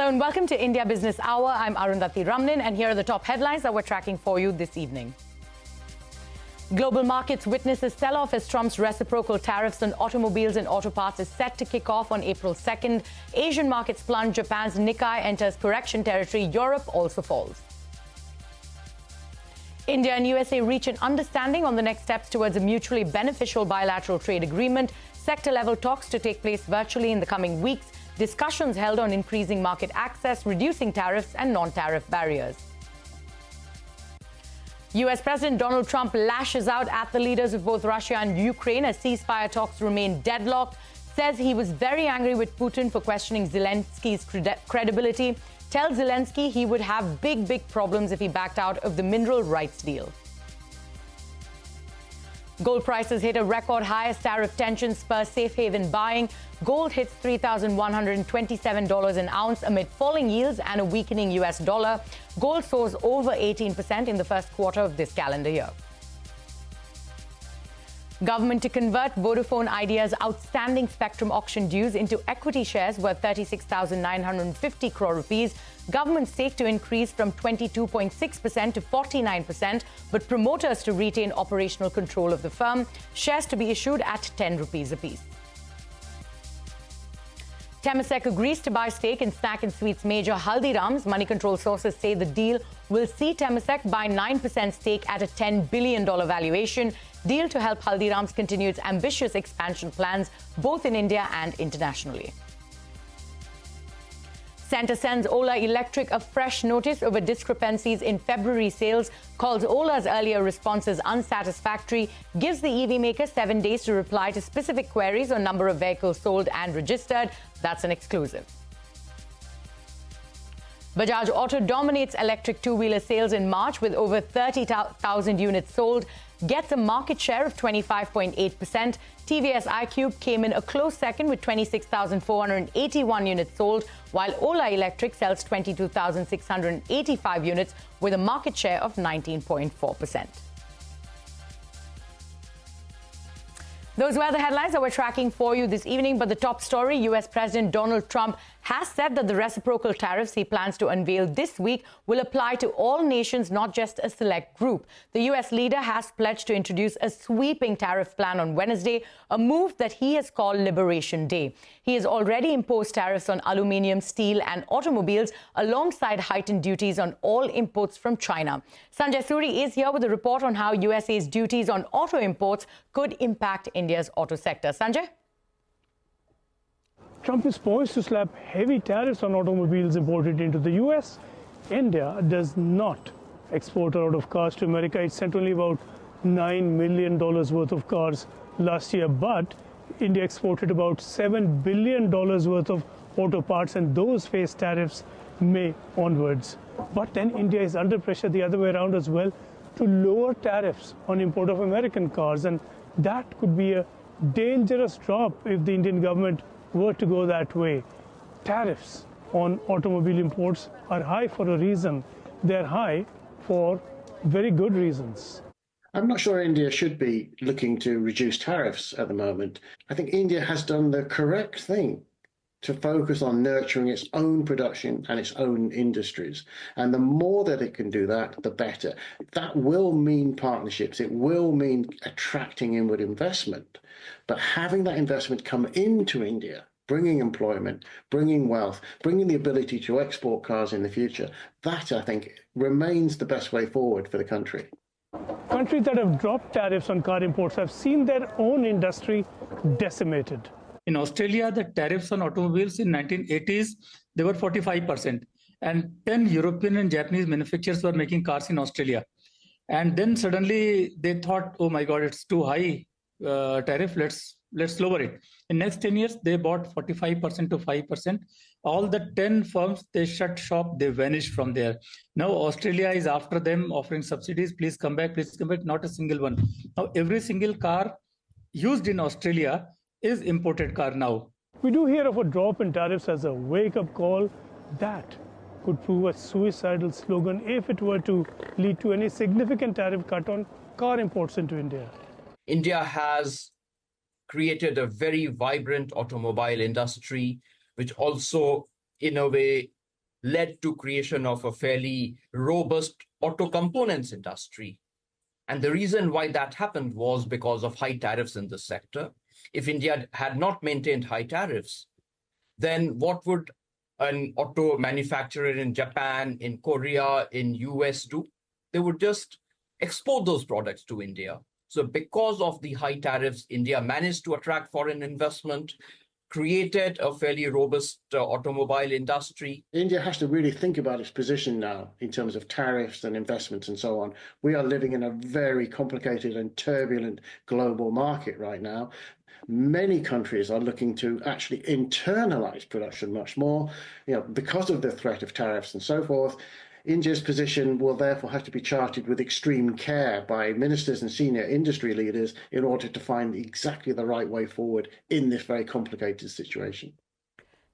Hello and welcome to India Business Hour. I'm Arundhati Ramnin and here are the top headlines that we're tracking for you this evening. Global markets witness a sell-off as Trump's reciprocal tariffs on automobiles and auto parts is set to kick off on April 2nd. Asian markets plunge. Japan's Nikkei enters correction territory. Europe also falls. India and USA reach an understanding on the next steps towards a mutually beneficial bilateral trade agreement. Sector-level talks to take place virtually in the coming weeks. Discussions held on increasing market access, reducing tariffs and non-tariff barriers. U.S. President Donald Trump lashes out at the leaders of both Russia and Ukraine as ceasefire talks remain deadlocked. Says he was very angry with Putin for questioning Zelensky's credibility. Tells Zelenskyy he would have big problems if he backed out of the mineral rights deal. Gold prices hit a record high as tariff tensions spur safe haven buying. Gold hits $3,127 an ounce amid falling yields and a weakening U.S. dollar. Gold soars over 18% in the first quarter of this calendar year. Government to convert Vodafone Idea's outstanding spectrum auction dues into equity shares worth 36,950 crore rupees. Government stake to increase from 22.6% to 49%, but promoters to retain operational control of the firm. Shares to be issued at 10 rupees apiece. Temasek agrees to buy stake in snack and sweets major Haldirams. Money control sources say the deal will see Temasek buy 9% stake at a $10 billion valuation. Deal to help Haldirams continue its ambitious expansion plans both in India and internationally. Centre sends Ola Electric a fresh notice over discrepancies in February sales, calls Ola's earlier responses unsatisfactory, gives the EV maker 7 days to reply to specific queries on number of vehicles sold and registered. That's an exclusive. Bajaj Auto dominates electric two-wheeler sales in March with over 30,000 units sold, gets a market share of 25.8%. TVS iQube came in a close second with 26,481 units sold, while Ola Electric sells 22,685 units with a market share of 19.4%. Those were the headlines that we're tracking for you this evening. But the top story, U.S. President Donald Trump has said that the reciprocal tariffs he plans to unveil this week will apply to all nations, not just a select group. The U.S. leader has pledged to introduce a sweeping tariff plan on Wednesday, a move that he has called Liberation Day. He has already imposed tariffs on aluminium, steel and automobiles, alongside heightened duties on all imports from China. Sanjay Suri is here with a report on how USA's duties on auto imports could impact India's auto sector. Sanjay? Trump is poised to slap heavy tariffs on automobiles imported into the U.S. India does not export a lot of cars to America. It sent only about $9 million worth of cars last year, but India exported about $7 billion worth of auto parts, and those face tariffs May onwards. But then India is under pressure the other way around as well to lower tariffs on import of American cars, and that could be a dangerous drop if the Indian government were to go that way. Tariffs on automobile imports are high for a reason. They're high for very good reasons. I'm not sure India should be looking to reduce tariffs at the moment. I think India has done the correct thing to focus on nurturing its own production and its own industries. And the more that it can do that, the better. That will mean partnerships. It will mean attracting inward investment. But having that investment come into India, bringing employment, bringing wealth, bringing the ability to export cars in the future, that, I think, remains the best way forward for the country. Countries that have dropped tariffs on car imports have seen their own industry decimated. In Australia, the tariffs on automobiles in 1980s, they were 45%. And 10 European and Japanese manufacturers were making cars in Australia. And then suddenly they thought, oh my God, it's too high tariff, let's lower it. In next 10 years, they bought 45% to 5%. All the 10 firms, they shut shop, they vanished from there. Now Australia is after them, offering subsidies. Please come back, not a single one. Now every single car used in Australia is imported car now. We do hear of a drop in tariffs as a wake-up call. That could prove a suicidal slogan if it were to lead to any significant tariff cut on car imports into India. India has created a very vibrant automobile industry, which also, in a way, led to creation of a fairly robust auto components industry. And the reason why that happened was because of high tariffs in the sector. If India had not maintained high tariffs, then what would an auto manufacturer in Japan, in Korea, in US do? They would just export those products to India. So because of the high tariffs, India managed to attract foreign investment, created a fairly robust automobile industry. India has to really think about its position now in terms of tariffs and investments and so on. We are living in a very complicated and turbulent global market right now. Many countries are looking to actually internalize production much more, because of the threat of tariffs and so forth. India's position will therefore have to be charted with extreme care by ministers and senior industry leaders in order to find exactly the right way forward in this very complicated situation.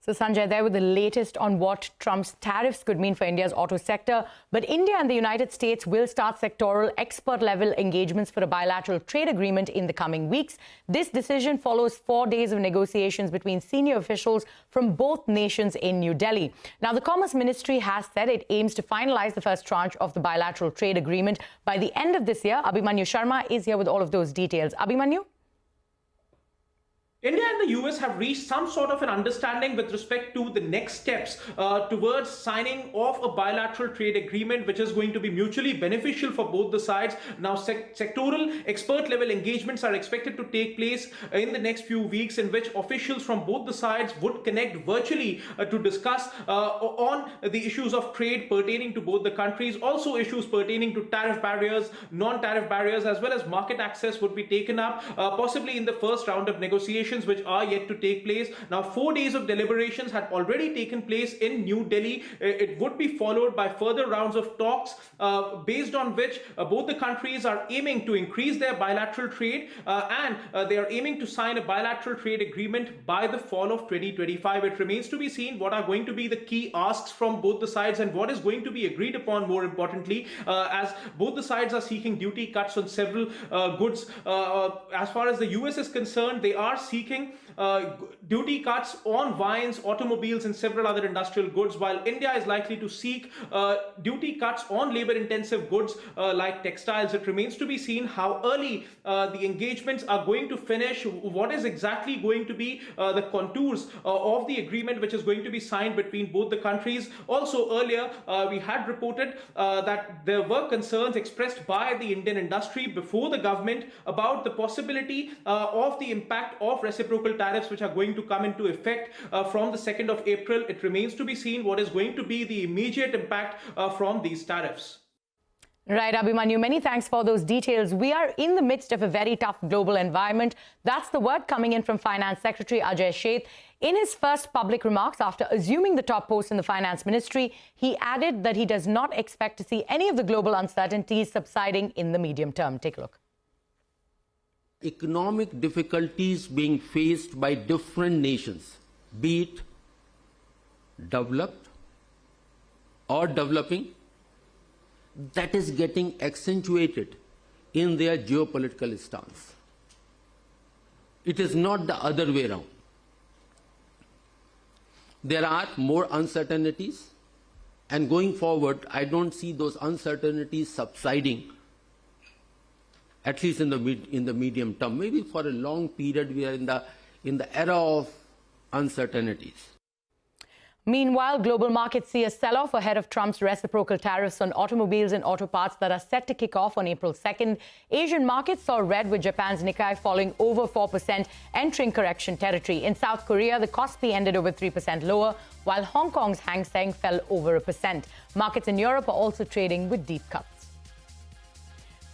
So, Sanjay, there with the latest on what Trump's tariffs could mean for India's auto sector. But India and the United States will start sectoral expert-level engagements for a bilateral trade agreement in the coming weeks. This decision follows 4 days of negotiations between senior officials from both nations in New Delhi. Now, the Commerce Ministry has said it aims to finalize the first tranche of the bilateral trade agreement by the end of this year. Abhimanyu Sharma is here with all of those details. Abhimanyu? India and the US have reached some sort of an understanding with respect to the next steps towards signing off a bilateral trade agreement, which is going to be mutually beneficial for both the sides. Now, sectoral expert-level engagements are expected to take place in the next few weeks, in which officials from both the sides would connect virtually to discuss on the issues of trade pertaining to both the countries. Also, issues pertaining to tariff barriers, non-tariff barriers, as well as market access would be taken up, possibly in the first round of negotiations, which are yet to take place. Now, 4 days of deliberations had already taken place in New Delhi. It would be followed by further rounds of talks based on which both the countries are aiming to increase their bilateral trade and they are aiming to sign a bilateral trade agreement by the fall of 2025. It remains to be seen what are going to be the key asks from both the sides and what is going to be agreed upon, more importantly, as both the sides are seeking duty cuts on several goods. As far as the US is concerned, they are seeking duty cuts on wines, automobiles, and several other industrial goods, while India is likely to seek duty cuts on labor-intensive goods like textiles. It remains to be seen how early the engagements are going to finish, what is exactly going to be the contours of the agreement which is going to be signed between both the countries. Also, earlier, we had reported that there were concerns expressed by the Indian industry before the government about the possibility of the impact of reciprocal tariffs which are going to come into effect from the 2nd of April. It remains to be seen what is going to be the immediate impact from these tariffs. Right, Abhimanyu, many thanks for those details. We are in the midst of a very tough global environment. That's the word coming in from Finance Secretary Ajay Sheth. In his first public remarks after assuming the top post in the Finance Ministry, he added that he does not expect to see any of the global uncertainties subsiding in the medium term. Take a look. Economic difficulties being faced by different nations, be it developed or developing, that is getting accentuated in their geopolitical stance. It is not the other way around. There are more uncertainties, and going forward, I don't see those uncertainties subsiding, at least in the medium term. Maybe for a long period, we are in the era of uncertainties. Meanwhile, global markets see a sell-off ahead of Trump's reciprocal tariffs on automobiles and auto parts that are set to kick off on April 2nd. Asian markets saw red, with Japan's Nikkei falling over 4%, entering correction territory. In South Korea, the Kospi ended over 3% lower, while Hong Kong's Hang Seng fell over 1%. Markets in Europe are also trading with deep cuts.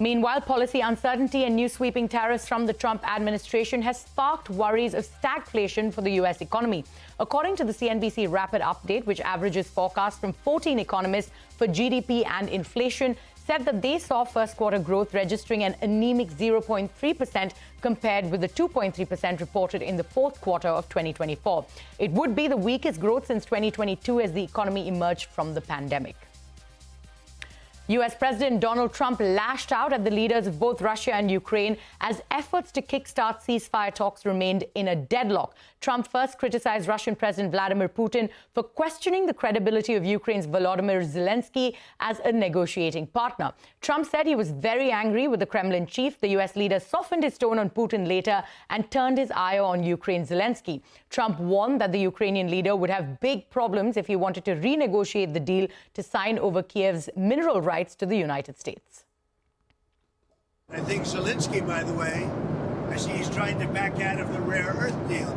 Meanwhile, policy uncertainty and new sweeping tariffs from the Trump administration has sparked worries of stagflation for the U.S. economy. According to the CNBC Rapid Update, which averages forecasts from 14 economists for GDP and inflation, said that they saw first quarter growth registering an anemic 0.3% compared with the 2.3% reported in the fourth quarter of 2024. It would be the weakest growth since 2022 as the economy emerged from the pandemic. U.S. President Donald Trump lashed out at the leaders of both Russia and Ukraine as efforts to kickstart ceasefire talks remained in a deadlock. Trump first criticized Russian President Vladimir Putin for questioning the credibility of Ukraine's Volodymyr Zelenskyy as a negotiating partner. Trump said he was very angry with the Kremlin chief. The U.S. leader softened his tone on Putin later and turned his ire on Ukraine's Zelenskyy. Trump warned that the Ukrainian leader would have big problems if he wanted to renegotiate the deal to sign over Kiev's mineral rights to the United States. I think Zelenskyy, by the way, I see he's trying to back out of the rare earth deal.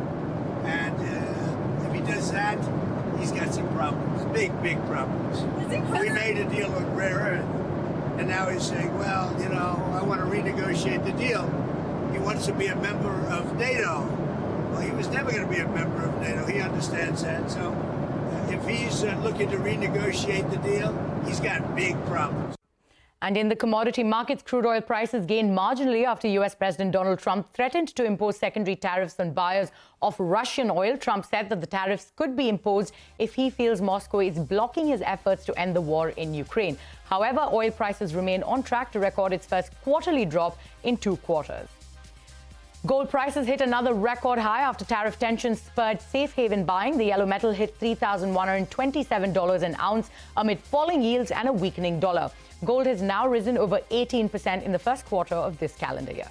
And if he does that, he's got some problems, big problems. We made a deal on rare earth, and now he's saying, well, you know, I want to renegotiate the deal. He wants to be a member of NATO. Well, he was never going to be a member of NATO. He understands that. So if he's looking to renegotiate the deal, he's got big problems. And in the commodity markets, crude oil prices gained marginally after U.S. President Donald Trump threatened to impose secondary tariffs on buyers of Russian oil. Trump said that the tariffs could be imposed if he feels Moscow is blocking his efforts to end the war in Ukraine. However, oil prices remain on track to record its first quarterly drop in 2 quarters. Gold prices hit another record high after tariff tensions spurred safe haven buying. The yellow metal hit $3,127 an ounce amid falling yields and a weakening dollar. Gold has now risen over 18% in the first quarter of this calendar year.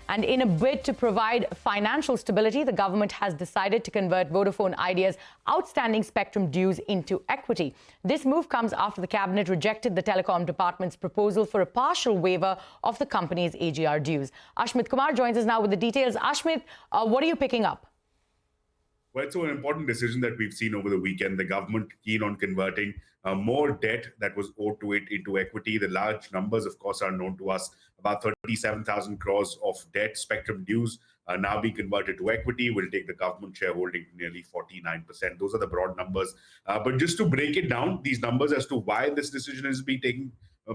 And in a bid to provide financial stability, the government has decided to convert Vodafone Idea's outstanding spectrum dues into equity. This move comes after the cabinet rejected the telecom department's proposal for a partial waiver of the company's AGR dues. Ashmit Kumar joins us now with the details. Ashmit, what are you picking up? Well, it's an important decision that we've seen over the weekend. The government keen on converting more debt that was owed to it into equity. The large numbers, of course, are known to us. About 37,000 crores of debt, spectrum dues, now being converted to equity will take the government shareholding to nearly 49%. Those are the broad numbers. But just to break it down, these numbers as to why this decision is being taken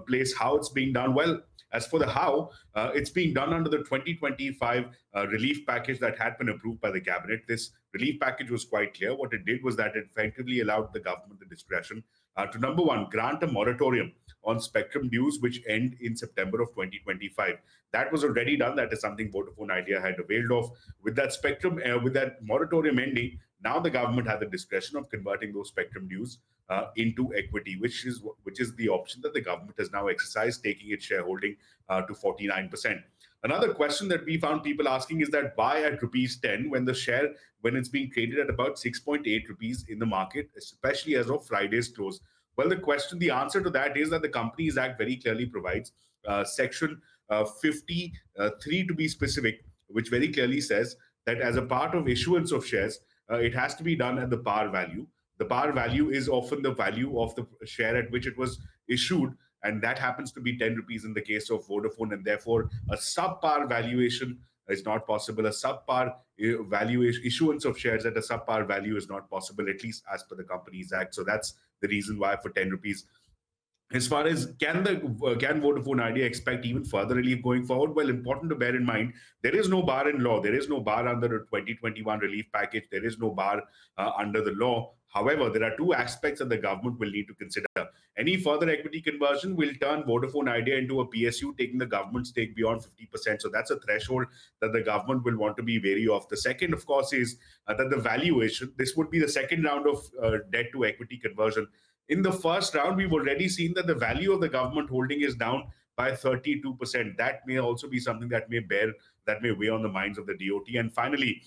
place, how it's being done. Well, as for the how, it's being done under the 2025 relief package that had been approved by the cabinet. This relief package was quite clear. What it did was that it effectively allowed the government the discretion to, number one, grant a moratorium on spectrum dues, which end in September of 2025. That was already done. That is something Vodafone Idea had availed of. With that spectrum, with that moratorium ending, now the government had the discretion of converting those spectrum dues into equity, which is the option that the government has now exercised, taking its shareholding to 49%. Another question that we found people asking is that why at rupees 10 when it's being traded at about 6.8 rupees in the market, especially as of Friday's close? Well, the answer to that is that the Companies Act very clearly provides Section 53 to be specific, which very clearly says that as a part of issuance of shares, it has to be done at the par value. The par value is often the value of the share at which it was issued, and that happens to be 10 rupees in the case of Vodafone, and therefore a subpar valuation is not possible. A subpar valuation issuance of shares at a subpar value is not possible, at least as per the Companies Act. So that's the reason why for 10 rupees. As far as can Vodafone Idea expect even further relief going forward? Well, important to bear in mind, there is no bar in law. There is no bar under the 2021 relief package. There is no bar under the law. However, there are two aspects that the government will need to consider. Any further equity conversion will turn Vodafone Idea into a PSU, taking the government's stake beyond 50%. So that's a threshold that the government will want to be wary of. The second, of course, is that the valuation. This would be the second round of debt to equity conversion. In the first round, we've already seen that the value of the government holding is down by 32%. That may also be something that may weigh on the minds of the DOT. And finally,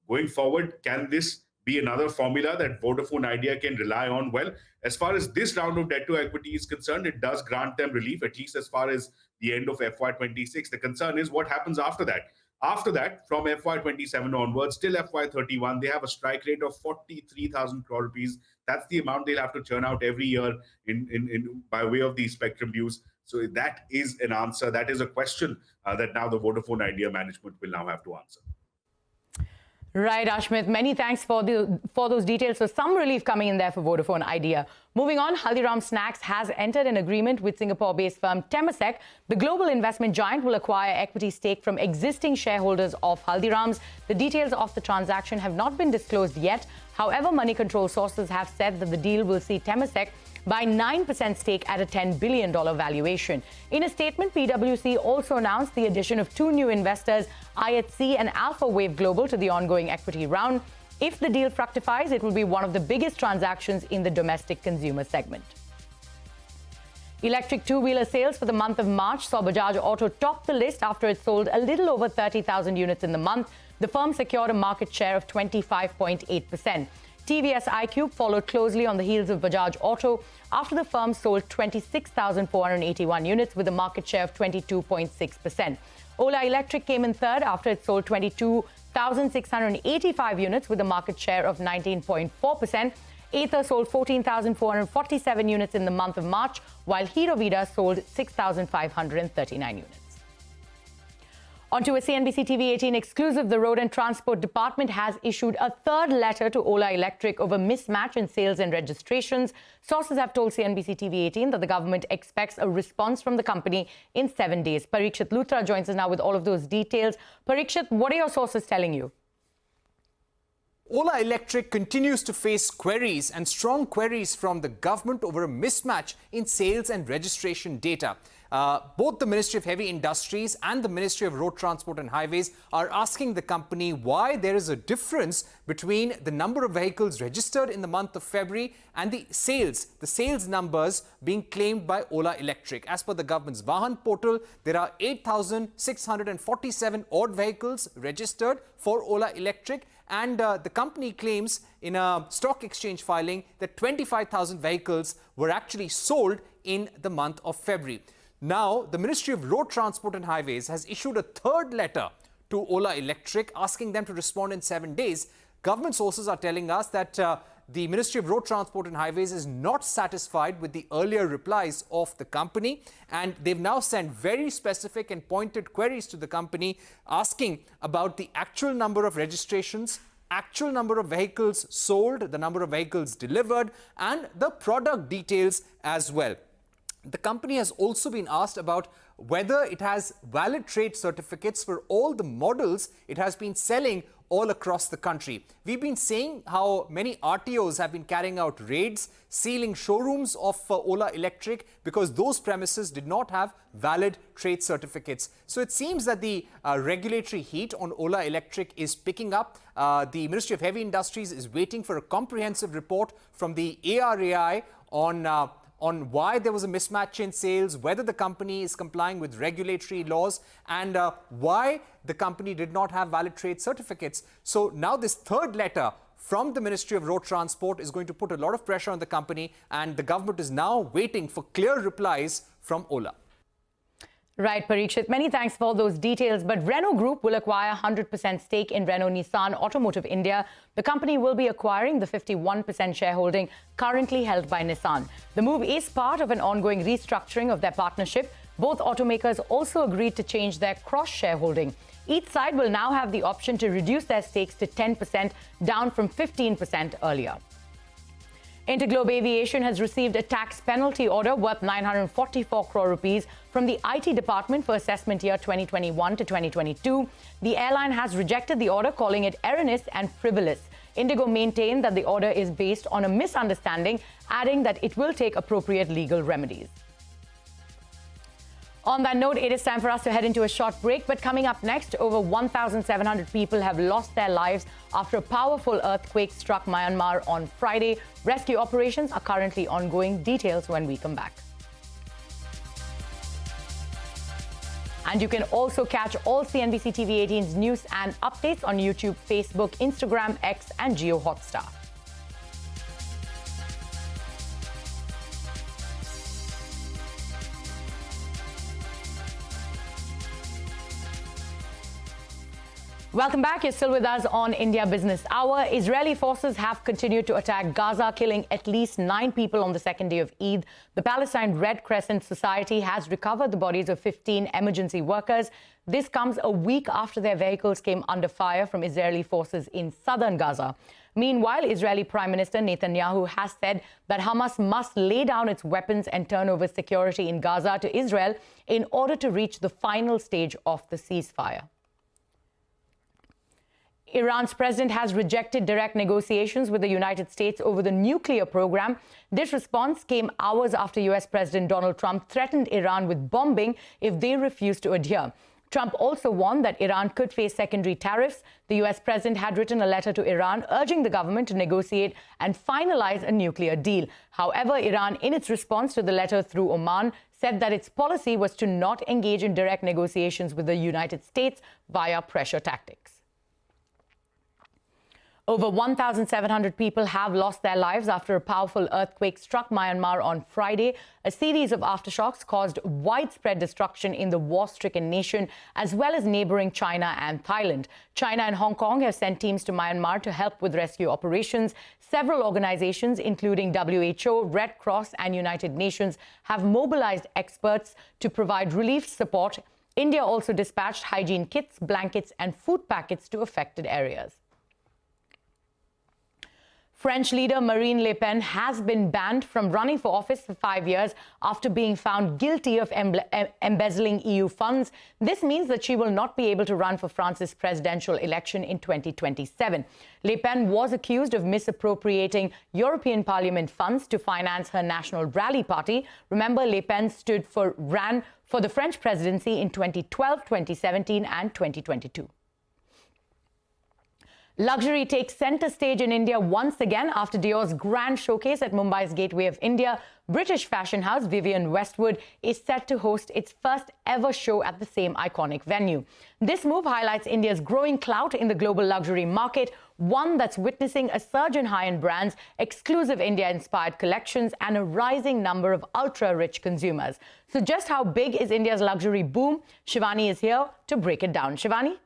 going forward, can this be another formula that Vodafone Idea can rely on? Well, as far as this round of debt to equity is concerned, it does grant them relief, at least as far as the end of FY26. The concern is what happens after that. After that, from FY27 onwards, till FY31, they have a strike rate of 43,000 crore rupees. That's the amount they'll have to churn out every year by way of these spectrum dues. So that is an answer. That is a question that now the Vodafone Idea management will now have to answer. Right, Ashmit. Many thanks for those details. So some relief coming in there for Vodafone Idea. Moving on, Haldirams Snacks has entered an agreement with Singapore-based firm Temasek. The global investment giant will acquire equity stake from existing shareholders of Haldirams. The details of the transaction have not been disclosed yet. However, money control sources have said that the deal will see Temasek by 9% stake at a $10 billion valuation. In a statement, PwC also announced the addition of 2 new investors, IHC and Alpha Wave Global, to the ongoing equity round. If the deal fructifies, it will be one of the biggest transactions in the domestic consumer segment. Electric two-wheeler sales for the month of March saw Bajaj Auto top the list after it sold a little over 30,000 units in the month. The firm secured a market share of 25.8%. TVS iQube followed closely on the heels of Bajaj Auto after the firm sold 26,481 units with a market share of 22.6%. Ola Electric came in third after it sold 22,685 units with a market share of 19.4%. Ather sold 14,447 units in the month of March, while Hero Vida sold 6,539 units. On to a CNBC TV 18 exclusive, the Road and Transport Department has issued a third letter to Ola Electric over mismatch in sales and registrations. Sources have told CNBC TV 18 that the government expects a response from the company in 7 days. Parikshit Luthra joins us now with all of those details. Parikshit, what are your sources telling you? Ola Electric continues to face queries and strong queries from the government over a mismatch in sales and registration data. Both the Ministry of Heavy Industries and the Ministry of Road Transport and Highways are asking the company why there is a difference between the number of vehicles registered in the month of February and the sales numbers being claimed by Ola Electric. As per the government's Vahan portal, there are 8,647 odd vehicles registered for Ola Electric, and the company claims in a stock exchange filing that 25,000 vehicles were actually sold in the month of February. Now, the Ministry of Road Transport and Highways has issued a third letter to Ola Electric asking them to respond in 7 days. Government sources are telling us that the Ministry of Road Transport and Highways is not satisfied with the earlier replies of the company, and they've now sent very specific and pointed queries to the company asking about the actual number of registrations, actual number of vehicles sold, the number of vehicles delivered, and the product details as well. The company has also been asked about whether it has valid trade certificates for all the models it has been selling all across the country. We've been saying how many RTOs have been carrying out raids, sealing showrooms of Ola Electric because those premises did not have valid trade certificates. So it seems that the regulatory heat on Ola Electric is picking up. The Ministry of Heavy Industries is waiting for a comprehensive report from the ARAI on why there was a mismatch in sales, whether the company is complying with regulatory laws, and why the company did not have valid trade certificates. So now this third letter from the Ministry of Road Transport is going to put a lot of pressure on the company, and the government is now waiting for clear replies from Ola. Right, Parikshit. Many thanks for all those details. But Renault Group will acquire 100% stake in Renault Nissan Automotive India. The company will be acquiring the 51% shareholding currently held by Nissan. The move is part of an ongoing restructuring of their partnership. Both automakers also agreed to change their cross-shareholding. Each side will now have the option to reduce their stakes to 10%, down from 15% earlier. Interglobe Aviation has received a tax penalty order worth 944 crore rupees from the IT department for assessment year 2021 to 2022. The airline has rejected the order, calling it erroneous and frivolous. Indigo maintained that the order is based on a misunderstanding, adding that it will take appropriate legal remedies. On that note, it is time for us to head into a short break. But coming up next, over 1,700 people have lost their lives after a powerful earthquake struck Myanmar on Friday. Rescue operations are currently ongoing. Details when we come back. And you can also catch all CNBC TV 18's news and updates on YouTube, Facebook, Instagram, X, and Jio Hotstar. Welcome back. You're still with us on India Business Hour. Israeli forces have continued to attack Gaza, killing at least 9 people on the second day of Eid. The Palestine Red Crescent Society has recovered the bodies of 15 emergency workers. This comes a week after their vehicles came under fire from Israeli forces in southern Gaza. Meanwhile, Israeli Prime Minister Netanyahu has said that Hamas must lay down its weapons and turn over security in Gaza to Israel in order to reach the final stage of the ceasefire. Iran's president has rejected direct negotiations with the United States over the nuclear program. This response came hours after U.S. President Donald Trump threatened Iran with bombing if they refused to adhere. Trump also warned that Iran could face secondary tariffs. The U.S. president had written a letter to Iran urging the government to negotiate and finalize a nuclear deal. However, Iran, in its response to the letter through Oman, said that its policy was to not engage in direct negotiations with the United States via pressure tactics. Over 1,700 people have lost their lives after a powerful earthquake struck Myanmar on Friday. A series of aftershocks caused widespread destruction in the war-stricken nation, as well as neighboring China and Thailand. China and Hong Kong have sent teams to Myanmar to help with rescue operations. Several organizations, including WHO, Red Cross and United Nations, have mobilized experts to provide relief support. India also dispatched hygiene kits, blankets and food packets to affected areas. French leader Marine Le Pen has been banned from running for office for 5 years after being found guilty of embezzling EU funds. This means that she will not be able to run for France's presidential election in 2027. Le Pen was accused of misappropriating European Parliament funds to finance her National Rally Party. Remember, Le Pen ran for the French presidency in 2012, 2017 and 2022. Luxury takes centre stage in India once again after Dior's grand showcase at Mumbai's Gateway of India. British fashion house Vivienne Westwood is set to host its first ever show at the same iconic venue. This move highlights India's growing clout in the global luxury market, one that's witnessing a surge in high-end brands, exclusive India-inspired collections, and a rising number of ultra-rich consumers. So just how big is India's luxury boom? Shivani is here to break it down. Shivani?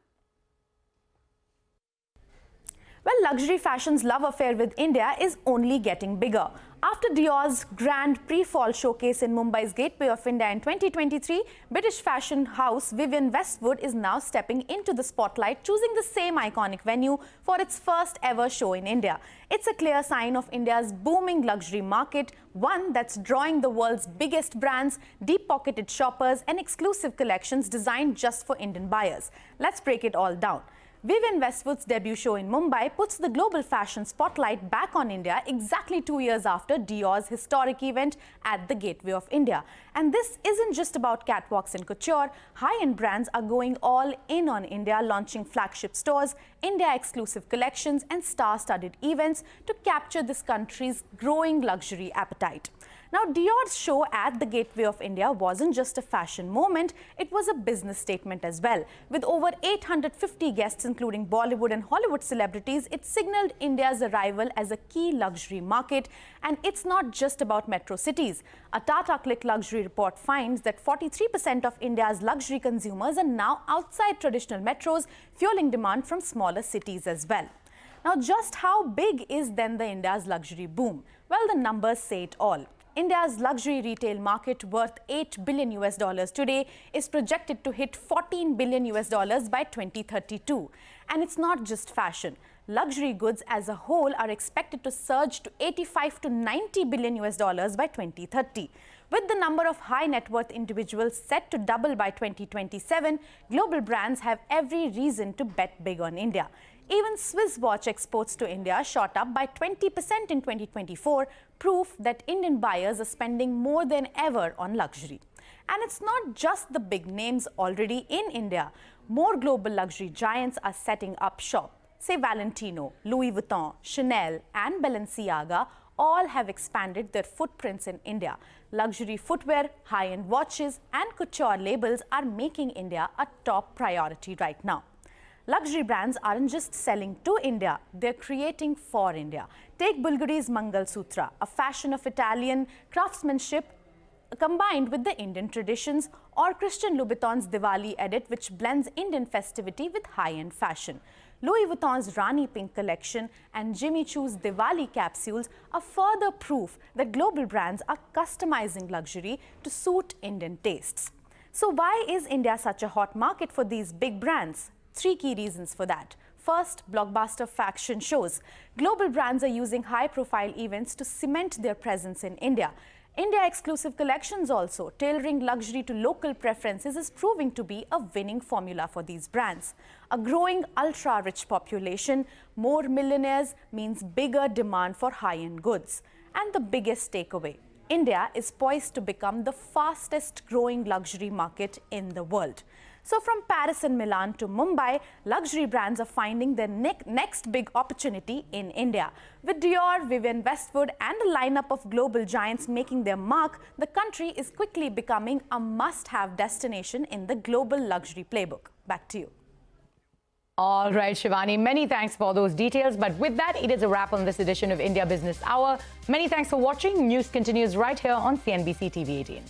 Well, luxury fashion's love affair with India is only getting bigger. After Dior's grand pre-fall showcase in Mumbai's Gateway of India in 2023, British fashion house Vivienne Westwood is now stepping into the spotlight, choosing the same iconic venue for its first ever show in India. It's a clear sign of India's booming luxury market, one that's drawing the world's biggest brands, deep-pocketed shoppers, and exclusive collections designed just for Indian buyers. Let's break it all down. Vivienne Westwood's debut show in Mumbai puts the global fashion spotlight back on India exactly 2 years after Dior's historic event at the Gateway of India. And this isn't just about catwalks and couture. High-end brands are going all in on India, launching flagship stores, India-exclusive collections and star-studded events to capture this country's growing luxury appetite. Now, Dior's show at the Gateway of India wasn't just a fashion moment, it was a business statement as well. With over 850 guests, including Bollywood and Hollywood celebrities, it signaled India's arrival as a key luxury market. And it's not just about metro cities. A Tata Click luxury report finds that 43% of India's luxury consumers are now outside traditional metros, fueling demand from smaller cities as well. Now, just how big is then the India's luxury boom? Well, the numbers say it all. India's luxury retail market, worth $8 billion today, is projected to hit $14 billion by 2032. And it's not just fashion. Luxury goods as a whole are expected to surge to $85 to $90 billion by 2030. With the number of high net worth individuals set to double by 2027, global brands have every reason to bet big on India. Even Swiss watch exports to India shot up by 20% in 2024, proof that Indian buyers are spending more than ever on luxury. And it's not just the big names already in India. More global luxury giants are setting up shop. Say Valentino, Louis Vuitton, Chanel and Balenciaga all have expanded their footprints in India. Luxury footwear, high-end watches and couture labels are making India a top priority right now. Luxury brands aren't just selling to India, they're creating for India. Take Bulgari's Mangal Sutra, a fashion of Italian craftsmanship combined with the Indian traditions, or Christian Louboutin's Diwali edit, which blends Indian festivity with high-end fashion. Louis Vuitton's Rani Pink collection and Jimmy Choo's Diwali capsules are further proof that global brands are customizing luxury to suit Indian tastes. So why is India such a hot market for these big brands? 3 key reasons for that. First, blockbuster fashion shows. Global brands are using high-profile events to cement their presence in India. India-exclusive collections also, tailoring luxury to local preferences, is proving to be a winning formula for these brands. A growing ultra-rich population, more millionaires means bigger demand for high-end goods. And the biggest takeaway, India is poised to become the fastest growing luxury market in the world. So from Paris and Milan to Mumbai, luxury brands are finding their next big opportunity in India. With Dior, Vivienne Westwood and a lineup of global giants making their mark, the country is quickly becoming a must-have destination in the global luxury playbook. Back to you. All right, Shivani, many thanks for those details. But with that, it is a wrap on this edition of India Business Hour. Many thanks for watching. News continues right here on CNBC TV 18.